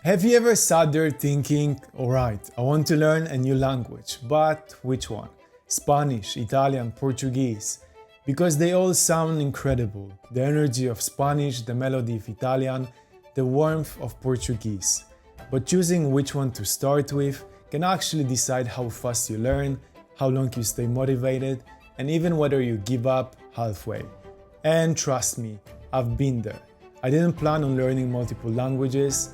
Have you ever sat there thinking, alright, I want to learn a new language, but which one? Spanish, Italian, Portuguese? Because they all sound incredible. The energy of Spanish, the melody of Italian, the warmth of Portuguese. But choosing which one to start with can actually decide how fast you learn, how long you stay motivated, and even whether you give up halfway. And trust me, I've been there. I didn't plan on learning multiple languages,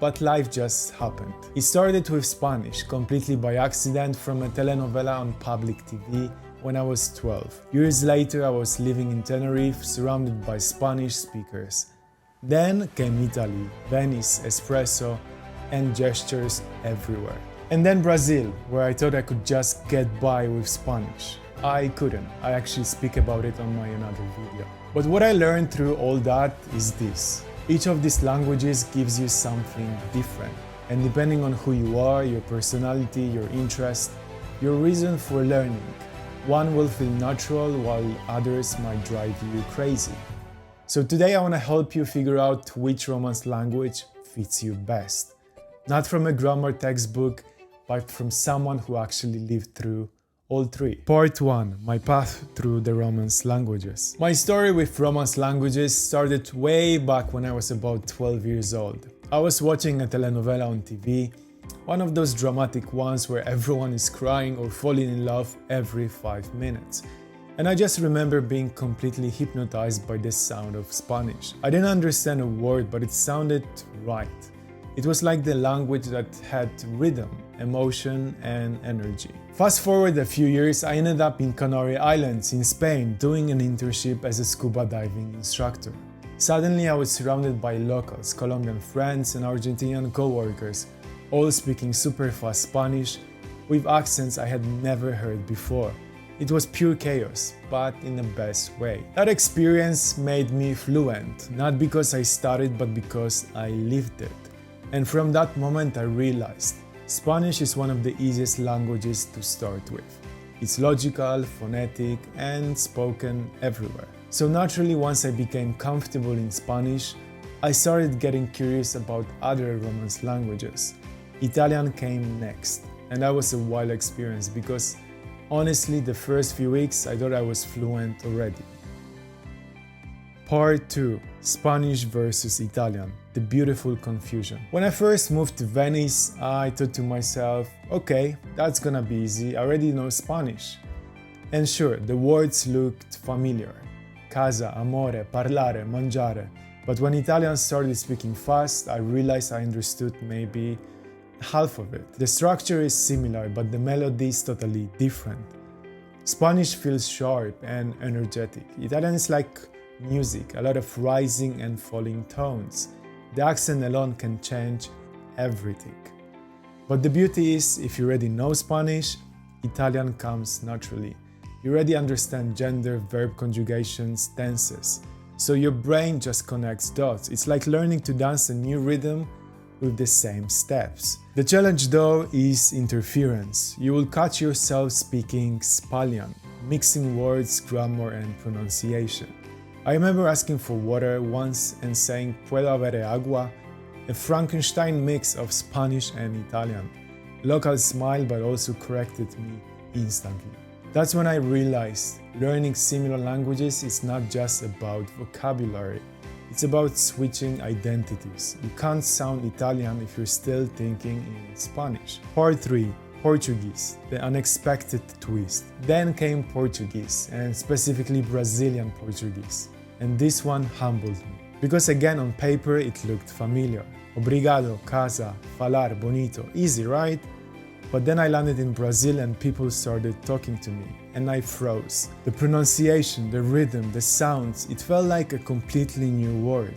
but life just happened. It started with Spanish, completely by accident from a telenovela on public TV when I was 12. Years later, I was living in Tenerife, surrounded by Spanish speakers. Then came Italy, Venice, espresso, and gestures everywhere. And then Brazil, where I thought I could just get by with Spanish. I couldn't. I actually speak about it on my another video. But what I learned through all that is this. Each of these languages gives you something different. And depending on who you are, your personality, your interest, your reason for learning, one will feel natural while others might drive you crazy. So today I want to help you figure out which Romance language fits you best. Not from a grammar textbook, but from someone who actually lived through all three. Part 1. My path through the Romance languages. My story with Romance languages started way back when I was about 12 years old. I was watching a telenovela on TV, one of those dramatic ones where everyone is crying or falling in love every 5 minutes. And I just remember being completely hypnotized by the sound of Spanish. I didn't understand a word, but it sounded right. It was like the language that had rhythm, emotion, and energy. Fast forward a few years, I ended up in Canary Islands in Spain doing an internship as a scuba diving instructor. Suddenly I was surrounded by locals, Colombian friends and Argentinian co-workers, all speaking super fast Spanish with accents I had never heard before. It was pure chaos, but in the best way. That experience made me fluent, not because I studied, but because I lived it. And from that moment I realized Spanish is one of the easiest languages to start with. It's logical, phonetic, and spoken everywhere. So naturally, once I became comfortable in Spanish, I started getting curious about other Romance languages. Italian came next, and that was a wild experience because honestly, the first few weeks I thought I was fluent already. Part 2. Spanish versus Italian. The beautiful confusion. When I first moved to Venice, I thought to myself, okay, that's gonna be easy, I already know Spanish. And sure, the words looked familiar. Casa, amore, parlare, mangiare. But when Italians started speaking fast, I realized I understood maybe half of it. The structure is similar, but the melody is totally different. Spanish feels sharp and energetic. Italian is like music, a lot of rising and falling tones. The accent alone can change everything. But the beauty is, if you already know Spanish, Italian comes naturally. You already understand gender, verb conjugations, tenses. So your brain just connects dots. It's like learning to dance a new rhythm with the same steps. The challenge though is interference. You will catch yourself speaking Spalian, mixing words, grammar and pronunciation. I remember asking for water once and saying "Puedo avere agua?", a Frankenstein mix of Spanish and Italian. Locals smiled but also corrected me instantly. That's when I realized learning similar languages is not just about vocabulary. It's about switching identities. You can't sound Italian if you're still thinking in Spanish. Part 3. Portuguese, the unexpected twist. Then came Portuguese, and specifically Brazilian Portuguese. And this one humbled me. Because again on paper it looked familiar. Obrigado, casa, falar, bonito, easy, right? But then I landed in Brazil and people started talking to me, and I froze. The pronunciation, the rhythm, the sounds, it felt like a completely new word.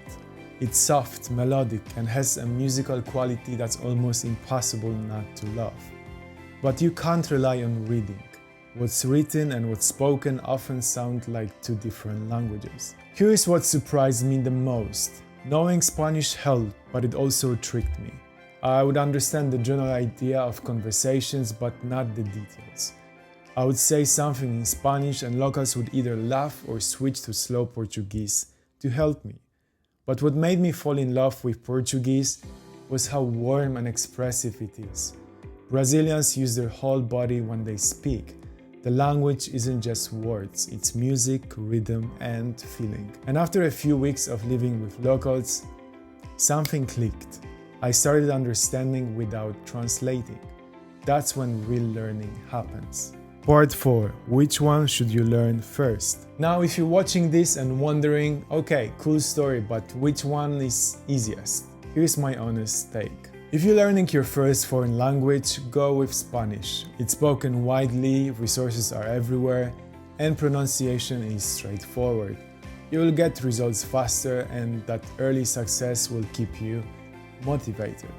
It's soft, melodic, and has a musical quality that's almost impossible not to love. But you can't rely on reading. What's written and what's spoken often sound like two different languages. Here's what surprised me the most. Knowing Spanish helped, but it also tricked me. I would understand the general idea of conversations, but not the details. I would say something in Spanish and locals would either laugh or switch to slow Portuguese to help me. But what made me fall in love with Portuguese was how warm and expressive it is. Brazilians use their whole body when they speak. The language isn't just words, it's music, rhythm, and feeling. And after a few weeks of living with locals, something clicked. I started understanding without translating. That's when real learning happens. Part 4. Which one should you learn first? Now, if you're watching this and wondering, okay, cool story, but which one is easiest? Here's my honest take. If you're learning your first foreign language, go with Spanish. It's spoken widely, resources are everywhere, and pronunciation is straightforward. You will get results faster, and that early success will keep you motivated.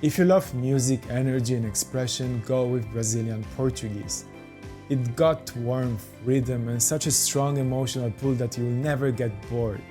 If you love music, energy, and expression, go with Brazilian Portuguese. It got warmth, rhythm, and such a strong emotional pull that you will never get bored.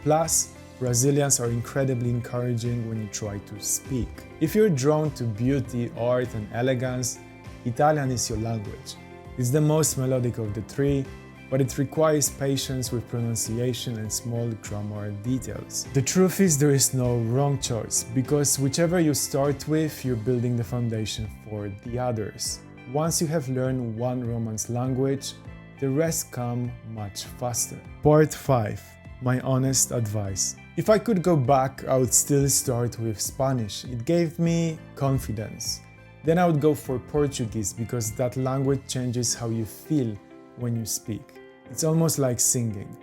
Plus, Brazilians are incredibly encouraging when you try to speak. If you're drawn to beauty, art, and elegance, Italian is your language. It's the most melodic of the three, but it requires patience with pronunciation and small grammar details. The truth is there is no wrong choice, because whichever you start with, you're building the foundation for the others. Once you have learned one Romance language, the rest come much faster. Part 5. My honest advice. If I could go back, I would still start with Spanish. It gave me confidence. Then I would go for Portuguese because that language changes how you feel when you speak. It's almost like singing.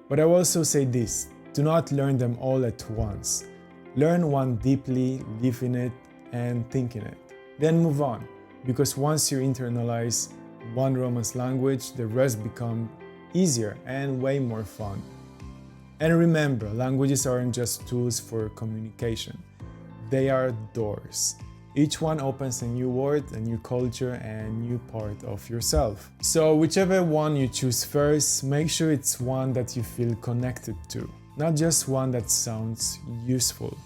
But I will also say this, do not learn them all at once. Learn one deeply, live in it, and think in it. Then move on, because once you internalize one Romance language, the rest become easier and way more fun. And remember, languages aren't just tools for communication. They are doors. Each one opens a new word, a new culture, and a new part of yourself. So whichever one you choose first, make sure it's one that you feel connected to, not just one that sounds useful.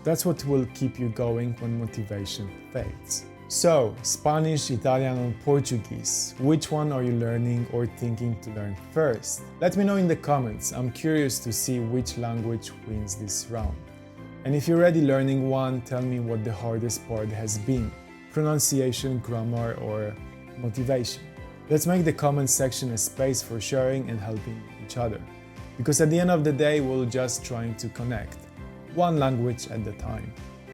That's what will keep you going when motivation fades. So, Spanish, Italian, or Portuguese, which one are you learning or thinking to learn first? Let me know in the comments. I'm curious to see which language wins this round. And if you're already learning one, tell me what the hardest part has been: pronunciation, grammar, or motivation. Let's make the comments section a space for sharing and helping each other. Because at the end of the day, we're just trying to connect, one language at a time.